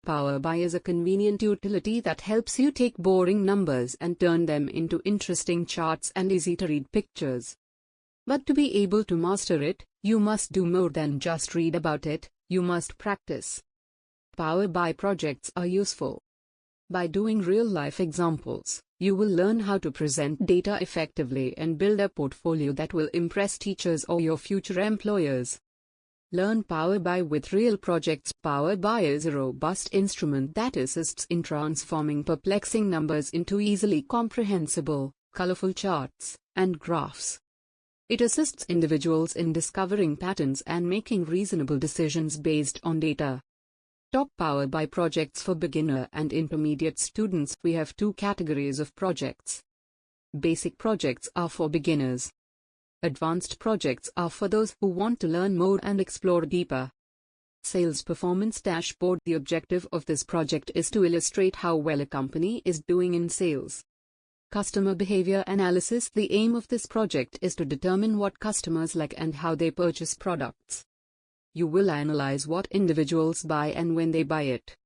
Power BI is a convenient utility that helps you take boring numbers and turn them into interesting charts and easy-to-read pictures. But to be able to master it, you must do more than just read about it, you must practice. Power BI projects are useful. By doing real-life examples, you will learn how to present data effectively and build a portfolio that will impress teachers or your future employers. Learn Power BI with real projects. Power BI is a robust instrument that assists in transforming perplexing numbers into easily comprehensible, colorful charts and graphs. It assists individuals in discovering patterns and making reasonable decisions based on data. Top Power BI projects for beginner and intermediate students. We have two categories of projects. Basic projects are for beginners. Advanced projects are for those who want to learn more and explore deeper. Sales Performance Dashboard. The objective of this project is to illustrate how well a company is doing in sales. Customer Behavior Analysis. The aim of this project is to determine what customers like and how they purchase products. You will analyze what individuals buy and when they buy it.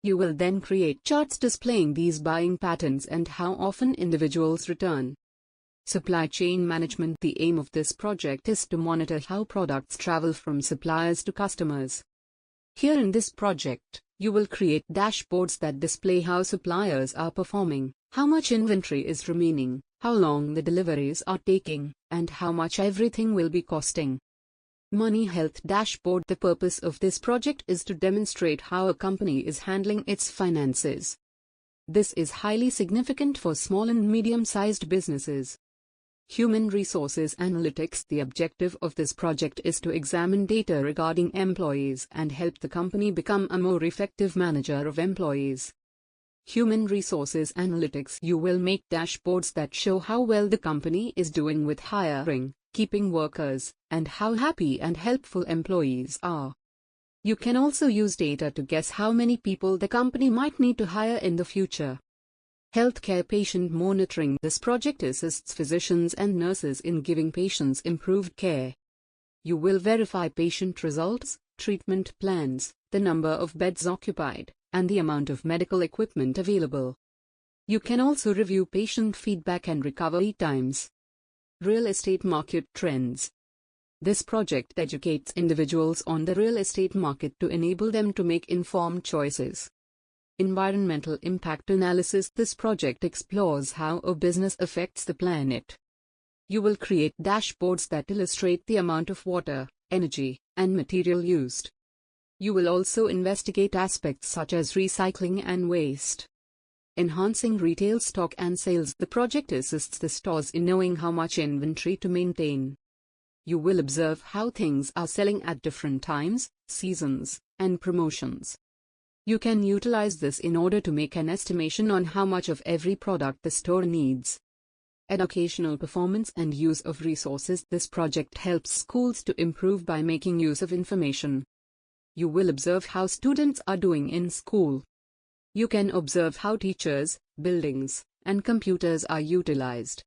You will then create charts displaying these buying patterns and how often individuals return. Supply Chain Management. The aim of this project is to monitor how products travel from suppliers to customers. Here in this project, you will create dashboards that display how suppliers are performing, how much inventory is remaining, how long the deliveries are taking, and how much everything will be costing. Money Health Dashboard. The purpose of this project is to demonstrate how a company is handling its finances. This is highly significant for small and medium-sized businesses. Human Resources Analytics. The objective of this project is to examine data regarding employees and help the company become a more effective manager of employees. Human Resources Analytics. You will make dashboards that show how well the company is doing with hiring, keeping workers, and how happy and helpful employees are. You can also use data to guess how many people the company might need to hire in the future. Healthcare Patient Monitoring. This project assists physicians and nurses in giving patients improved care. You will verify patient results, treatment plans, the number of beds occupied, and the amount of medical equipment available. You can also review patient feedback and recovery times. Real Estate Market Trends. This project educates individuals on the real estate market to enable them to make informed choices. Environmental Impact Analysis. This project explores how a business affects the planet. You will create dashboards that illustrate the amount of water, energy, and material used. You will also investigate aspects such as recycling and waste. Enhancing Retail Stock and Sales. The project assists the stores in knowing how much inventory to maintain. You will observe how things are selling at different times, seasons, and promotions. You can utilize this in order to make an estimation on how much of every product the store needs. Educational Performance and Use of Resources. This project helps schools to improve by making use of information. You will observe how students are doing in school. You can observe how teachers, buildings, and computers are utilized.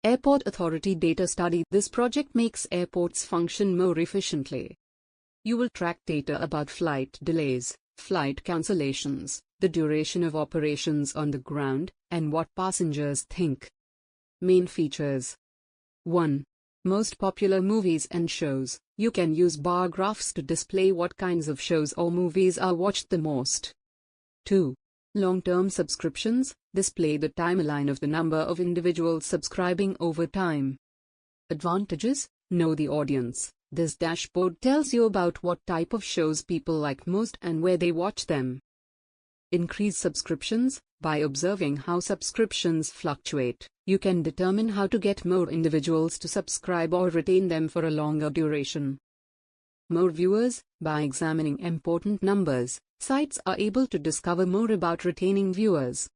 Airport Authority Data Study. This project makes airports function more efficiently. You will track data about flight delays, flight cancellations, the duration of operations on the ground, and what passengers think. Main features. 1. Most popular movies and shows. You can use bar graphs to display what kinds of shows or movies are watched the most. 2. Long-term subscriptions. Display the timeline of the number of individuals subscribing over time. Advantages. Know the audience. This dashboard tells you about what type of shows people like most and where they watch them. Increase subscriptions. By observing how subscriptions fluctuate, you can determine how to get more individuals to subscribe or retain them for a longer duration. More viewers. By examining important numbers, sites are able to discover more about retaining viewers.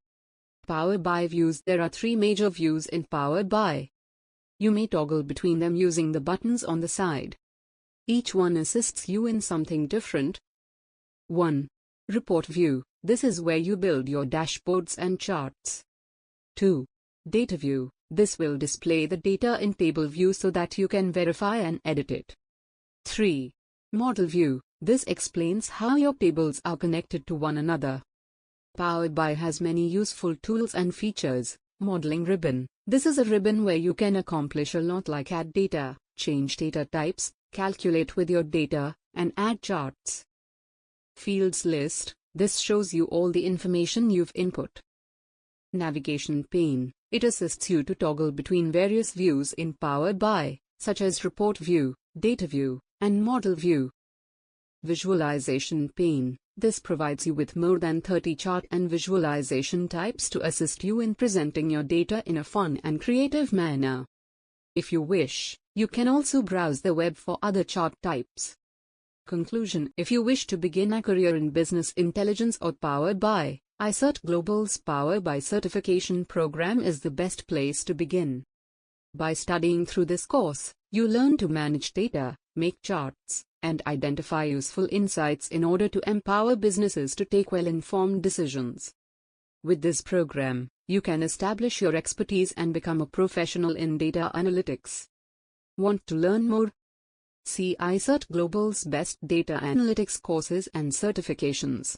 Power BI views. There are 3 major views in Power BI. You may toggle between them using the buttons on the side. Each one assists you in something different. 1. Report View. This is where you build your dashboards and charts. 2. Data View. This will display the data in table view so that you can verify and edit it. 3. Model View. This explains how your tables are connected to one another. Power BI has many useful tools and features. Modeling ribbon. This is a ribbon where you can accomplish a lot like add data, change data types, calculate with your data, and add charts. Fields list. This shows you all the information you've input. Navigation pane. It assists you to toggle between various views in Power BI, such as report view, data view, and model view. Visualization pane. This provides you with more than 30 chart and visualization types to assist you in presenting your data in a fun and creative manner. If you wish, you can also browse the web for other chart types. Conclusion. If you wish to begin a career in business intelligence or Power BI, iCertGlobal's Power BI certification program is the best place to begin. By studying through this course, you learn to manage data, make charts, and identify useful insights in order to empower businesses to take well-informed decisions. With this program, you can establish your expertise and become a professional in data analytics. Want to learn more? See iCertGlobal's best data analytics courses and certifications.